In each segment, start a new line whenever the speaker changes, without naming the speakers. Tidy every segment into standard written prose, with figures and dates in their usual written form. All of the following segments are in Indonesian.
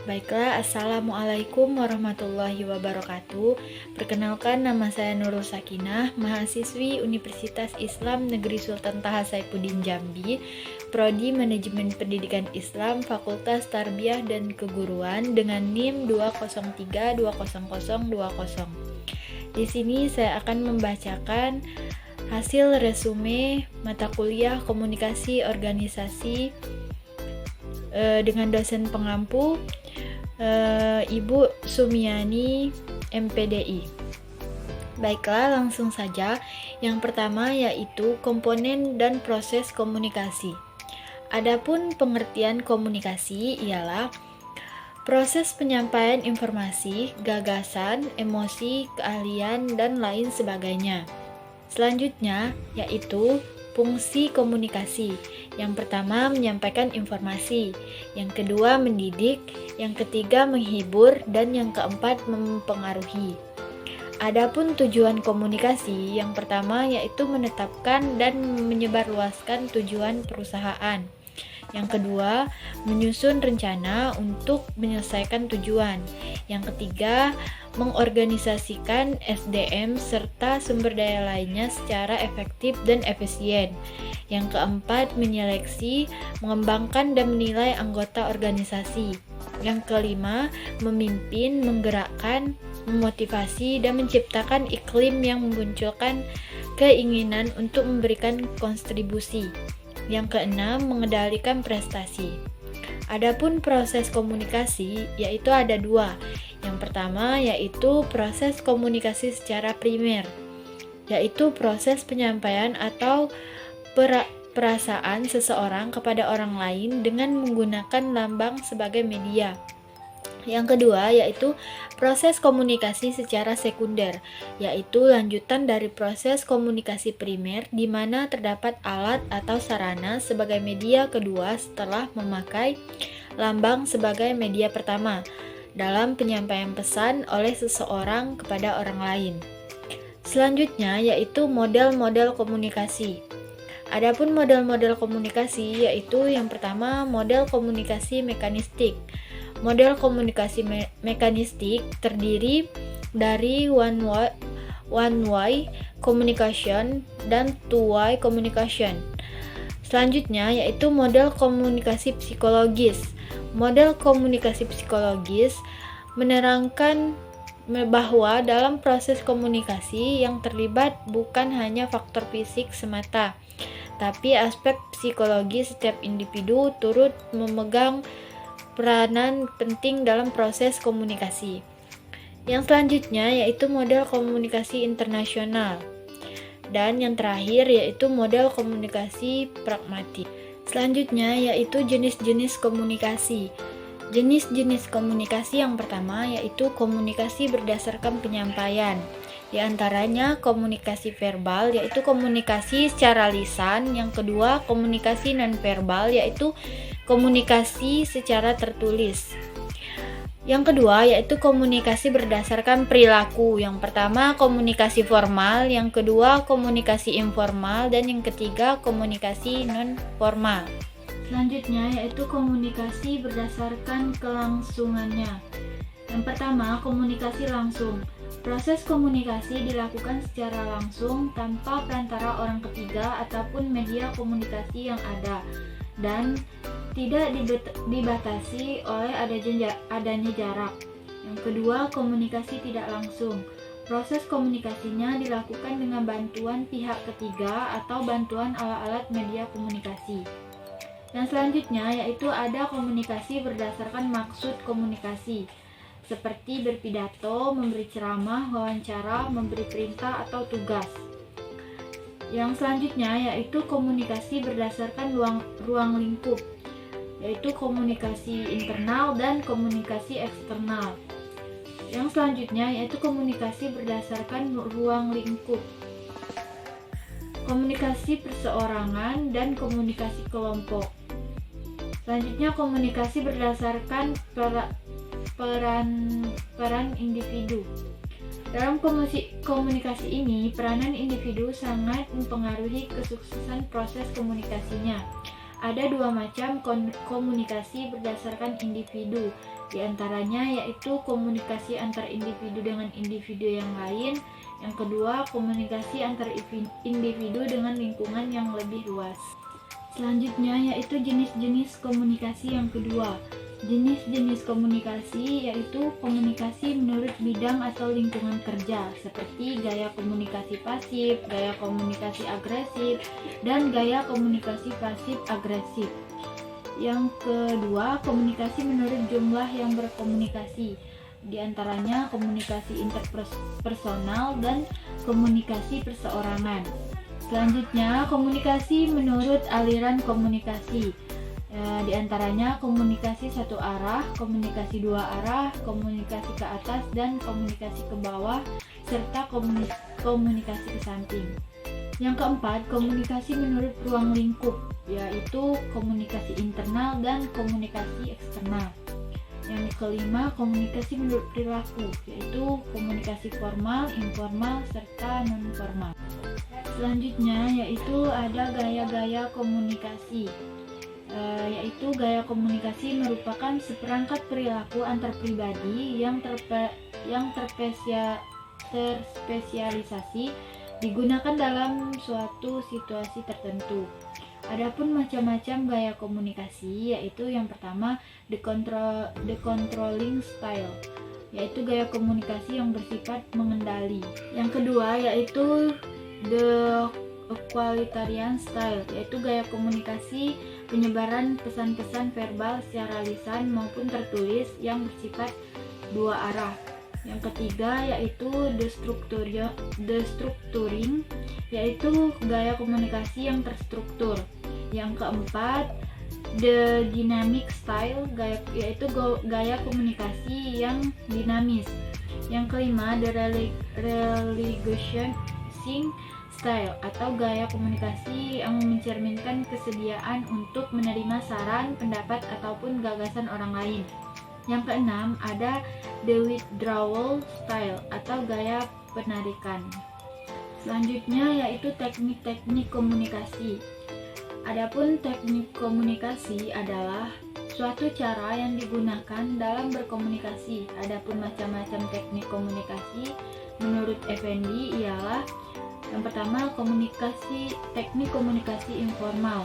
Baiklah, Assalamualaikum warahmatullahi wabarakatuh. Perkenalkan, nama saya Nurul Sakinah, mahasiswi Universitas Islam Negeri Sultan Taha Saifuddin Jambi, Prodi Manajemen Pendidikan Islam, Fakultas Tarbiyah dan Keguruan dengan NIM 203-20020. Di sini saya akan membacakan hasil resume mata kuliah Komunikasi Organisasi dengan dosen pengampu Ibu Sumiani MPDI. Baiklah, langsung saja. Yang pertama yaitu komponen dan proses komunikasi. Adapun pengertian komunikasi ialah proses penyampaian informasi, gagasan, emosi, keahlian, dan lain sebagainya. Selanjutnya yaitu fungsi komunikasi. Yang pertama menyampaikan informasi, yang kedua mendidik, yang ketiga menghibur, dan yang keempat mempengaruhi. Adapun tujuan komunikasi, yang pertama yaitu menetapkan dan menyebarluaskan tujuan perusahaan. Yang kedua, menyusun rencana untuk menyelesaikan tujuan. Yang ketiga, mengorganisasikan SDM serta sumber daya lainnya secara efektif dan efisien. Yang keempat, menyeleksi, mengembangkan dan menilai anggota organisasi. Yang kelima, memimpin, menggerakkan, memotivasi, dan menciptakan iklim yang memunculkan keinginan untuk memberikan kontribusi. Yang keenam, mengendalikan prestasi. Adapun proses komunikasi yaitu ada dua. Yang pertama yaitu proses komunikasi secara primer, yaitu proses penyampaian atau perasaan seseorang kepada orang lain dengan menggunakan lambang sebagai media. Yang kedua yaitu proses komunikasi secara sekunder, yaitu lanjutan dari proses komunikasi primer di mana terdapat alat atau sarana sebagai media kedua setelah memakai lambang sebagai media pertama dalam penyampaian pesan oleh seseorang kepada orang lain. Selanjutnya yaitu model-model komunikasi. Adapun model-model komunikasi yaitu yang pertama model komunikasi mekanistik. Model komunikasi mekanistik terdiri dari one way communication dan two way communication. Selanjutnya yaitu model komunikasi psikologis. Model komunikasi psikologis menerangkan bahwa dalam proses komunikasi yang terlibat bukan hanya faktor fisik semata, tapi aspek psikologi setiap individu turut memegang peranan penting dalam proses komunikasi. Yang selanjutnya yaitu model komunikasi internasional. Dan yang terakhir yaitu model komunikasi pragmatik. Selanjutnya yaitu jenis-jenis komunikasi. Jenis-jenis komunikasi yang pertama yaitu komunikasi berdasarkan penyampaian. Di antaranya komunikasi verbal yaitu komunikasi secara lisan, yang kedua komunikasi nonverbal yaitu komunikasi secara tertulis. Yang kedua yaitu komunikasi berdasarkan perilaku. Yang pertama komunikasi formal, yang kedua komunikasi informal, dan yang ketiga komunikasi non-formal. Selanjutnya yaitu komunikasi berdasarkan kelangsungannya. Yang pertama komunikasi langsung. Proses komunikasi dilakukan secara langsung tanpa perantara orang ketiga ataupun media komunikasi yang ada dan tidak dibatasi oleh adanya jarak. Yang kedua, komunikasi tidak langsung. Proses komunikasinya dilakukan dengan bantuan pihak ketiga atau bantuan alat-alat media komunikasi. Yang selanjutnya yaitu ada komunikasi berdasarkan maksud komunikasi, seperti berpidato, memberi ceramah, wawancara, memberi perintah atau tugas. Yang selanjutnya yaitu komunikasi berdasarkan ruang lingkup, yaitu komunikasi internal dan komunikasi eksternal. Yang selanjutnya yaitu komunikasi berdasarkan ruang lingkup, komunikasi perseorangan dan komunikasi kelompok. Selanjutnya komunikasi berdasarkan peran individu. Dalam komunikasi ini, peranan individu sangat mempengaruhi kesuksesan proses komunikasinya. Ada dua macam komunikasi berdasarkan individu. Di antaranya yaitu komunikasi antar individu dengan individu yang lain. Yang kedua, komunikasi antar individu dengan lingkungan yang lebih luas. Selanjutnya yaitu jenis-jenis komunikasi yang kedua. Jenis-jenis komunikasi yaitu komunikasi menurut bidang atau lingkungan kerja, seperti gaya komunikasi pasif, gaya komunikasi agresif, dan gaya komunikasi pasif agresif. Yang kedua, komunikasi menurut jumlah yang berkomunikasi, di antaranya komunikasi interpersonal dan komunikasi perseorangan. Selanjutnya, komunikasi menurut aliran komunikasi. Di antaranya komunikasi satu arah, komunikasi dua arah, komunikasi ke atas dan komunikasi ke bawah, serta komunikasi ke samping. Yang keempat, komunikasi menurut ruang lingkup, yaitu komunikasi internal dan komunikasi eksternal. Yang kelima, komunikasi menurut perilaku, yaitu komunikasi formal, informal, serta non-formal. Selanjutnya yaitu ada gaya-gaya komunikasi. Yaitu gaya komunikasi merupakan seperangkat perilaku antar pribadi yang terspesialisasi digunakan dalam suatu situasi tertentu. Adapun macam-macam gaya komunikasi yaitu yang pertama the controlling style, yaitu gaya komunikasi yang bersifat mengendali. Yang kedua yaitu the equalitarian style, yaitu gaya komunikasi penyebaran pesan-pesan verbal secara lisan maupun tertulis yang bersifat dua arah. Yang ketiga yaitu the structuring, yaitu gaya komunikasi yang terstruktur. Yang keempat the dynamic style, yaitu gaya komunikasi yang dinamis. Yang kelima the relegation style, atau gaya komunikasi yang mencerminkan kesediaan untuk menerima saran, pendapat, ataupun gagasan orang lain. Yang keenam ada the withdrawal style, atau gaya penarikan. Selanjutnya yaitu teknik-teknik komunikasi. Adapun teknik komunikasi adalah suatu cara yang digunakan dalam berkomunikasi. Adapun macam-macam teknik komunikasi menurut Effendi ialah yang pertama, teknik komunikasi informal,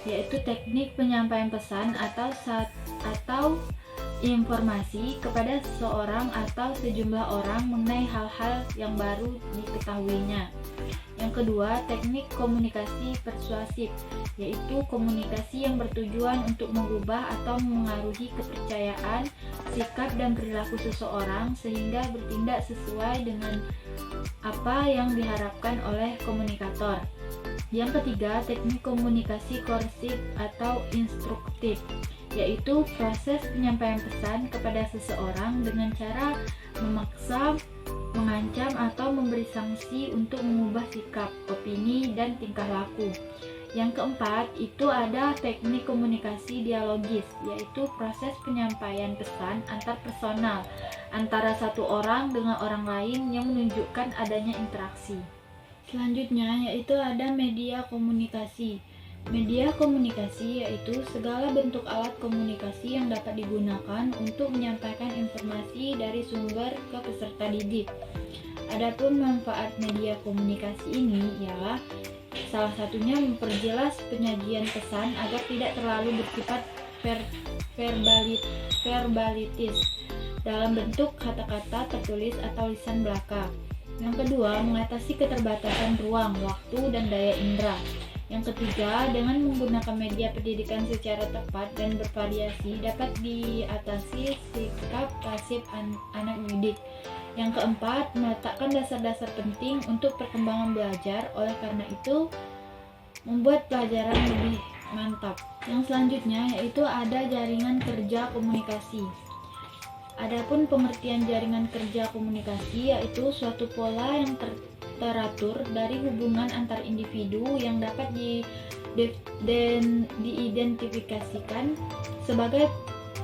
yaitu teknik penyampaian pesan atau informasi kepada seseorang atau sejumlah orang mengenai hal-hal yang baru diketahuinya. Yang kedua, teknik komunikasi persuasif, yaitu komunikasi yang bertujuan untuk mengubah atau mengaruhi kepercayaan, sikap dan perilaku seseorang sehingga bertindak sesuai dengan apa yang diharapkan oleh komunikator. Yang ketiga, teknik komunikasi koersif atau instruktif, yaitu proses penyampaian pesan kepada seseorang dengan cara memaksa, mengancam atau memberi sanksi untuk mengubah sikap, opini, dan tingkah laku. Yang keempat, itu ada teknik komunikasi dialogis, yaitu proses penyampaian pesan antar personal antara satu orang dengan orang lain yang menunjukkan adanya interaksi. Selanjutnya yaitu ada media komunikasi. Media komunikasi yaitu segala bentuk alat komunikasi yang dapat digunakan untuk menyampaikan informasi dari sumber ke peserta didik. Adapun manfaat media komunikasi ini ialah salah satunya memperjelas penyajian pesan agar tidak terlalu bersifat verbalitis dalam bentuk kata-kata tertulis atau lisan belaka. Yang kedua, mengatasi keterbatasan ruang, waktu, dan daya indera. Yang ketiga, dengan menggunakan media pendidikan secara tepat dan bervariasi dapat diatasi sikap pasif anak didik. Yang keempat, meletakkan dasar-dasar penting untuk perkembangan belajar, oleh karena itu membuat pelajaran lebih mantap. Yang selanjutnya yaitu ada jaringan kerja komunikasi. Adapun pengertian jaringan kerja komunikasi yaitu suatu pola yang teratur dari hubungan antar individu yang dapat diidentifikasikan sebagai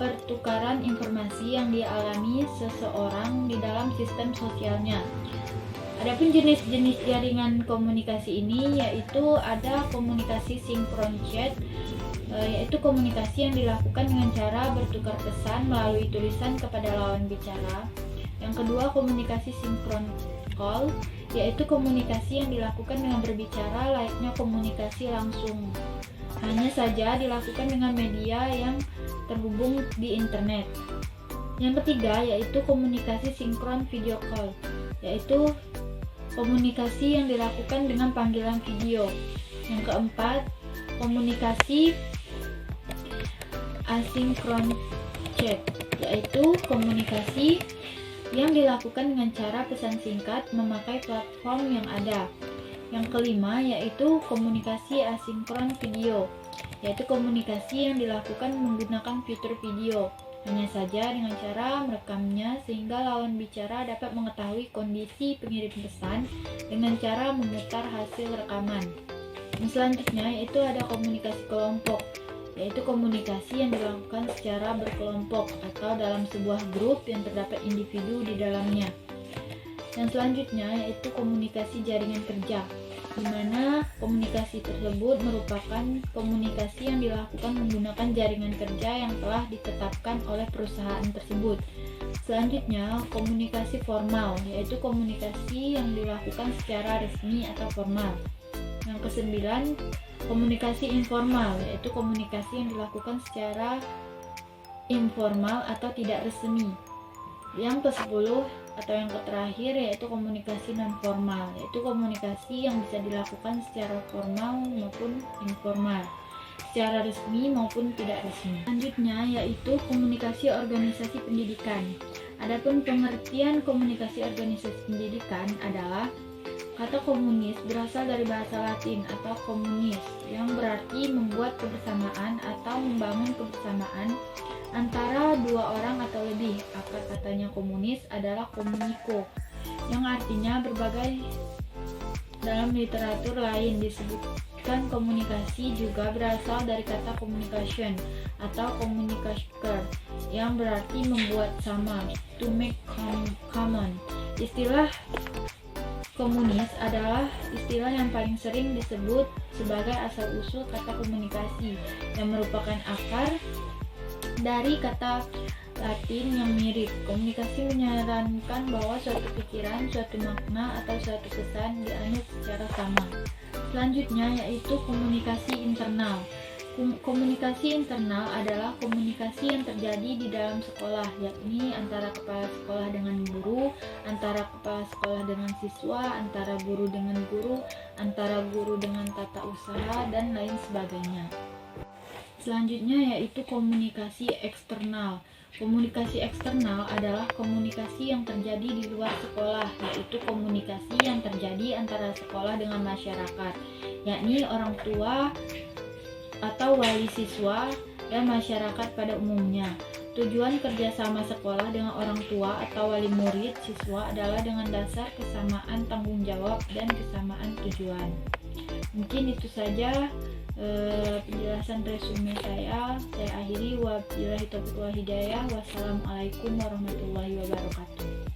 pertukaran informasi yang dialami seseorang di dalam sistem sosialnya. Adapun jenis-jenis jaringan komunikasi ini yaitu ada komunikasi sinkron chat, yaitu komunikasi yang dilakukan dengan cara bertukar pesan melalui tulisan kepada lawan bicara. Yang kedua, komunikasi sinkron call, yaitu komunikasi yang dilakukan dengan berbicara layaknya komunikasi langsung, hanya saja dilakukan dengan media yang terhubung di internet. Yang ketiga, yaitu komunikasi sinkron video call, yaitu komunikasi yang dilakukan dengan panggilan video. Yang keempat, komunikasi asinkron chat, yaitu komunikasi yang dilakukan dengan cara pesan singkat memakai platform yang ada. Yang kelima, yaitu komunikasi asinkron video, yaitu komunikasi yang dilakukan menggunakan fitur video, hanya saja dengan cara merekamnya sehingga lawan bicara dapat mengetahui kondisi pengirim pesan dengan cara memutar hasil rekaman. Yang selanjutnya yaitu ada komunikasi kelompok, yaitu komunikasi yang dilakukan secara berkelompok atau dalam sebuah grup yang terdapat individu di dalamnya. Yang selanjutnya yaitu komunikasi jaringan kerja, di mana komunikasi tersebut merupakan komunikasi yang dilakukan menggunakan jaringan kerja yang telah ditetapkan oleh perusahaan tersebut. Selanjutnya, komunikasi formal, yaitu komunikasi yang dilakukan secara resmi atau formal. Yang kesembilan, komunikasi informal, yaitu komunikasi yang dilakukan secara informal atau tidak resmi. Yang ke-10 atau yang terakhir yaitu komunikasi non formal, yaitu komunikasi yang bisa dilakukan secara formal maupun informal, secara resmi maupun tidak resmi. Selanjutnya yaitu komunikasi organisasi pendidikan. Adapun pengertian komunikasi organisasi pendidikan adalah kata komunis berasal dari bahasa Latin atau communis, yang berarti membuat kebersamaan atau membangun kebersamaan antara dua orang atau lebih. Akar katanya komunis adalah komuniko, yang artinya berbagai. Dalam literatur lain disebutkan komunikasi juga berasal dari kata communication atau communicator, yang berarti membuat sama, to make common. Istilah komunis adalah istilah yang paling sering disebut sebagai asal-usul kata komunikasi, yang merupakan akar dari kata Latin yang mirip. Komunikasi menyarankan bahwa suatu pikiran, suatu makna, atau suatu pesan dianut secara sama. Selanjutnya yaitu komunikasi internal. Komunikasi internal adalah komunikasi yang terjadi di dalam sekolah, yakni antara kepala sekolah dengan guru, antara kepala sekolah dengan siswa, antara guru dengan guru, antara guru dengan tata usaha, dan lain sebagainya. Selanjutnya yaitu komunikasi eksternal. Komunikasi eksternal adalah komunikasi yang terjadi di luar sekolah, yaitu komunikasi yang terjadi antara sekolah dengan masyarakat, yakni orang tua atau wali siswa dan masyarakat pada umumnya. Tujuan kerjasama sekolah dengan orang tua atau wali murid siswa adalah dengan dasar kesamaan tanggung jawab dan kesamaan tujuan. Mungkin itu saja penjelasan resume saya akhiri. Wabillahi taufiq wal hidayah. Wassalamualaikum warahmatullahi wabarakatuh.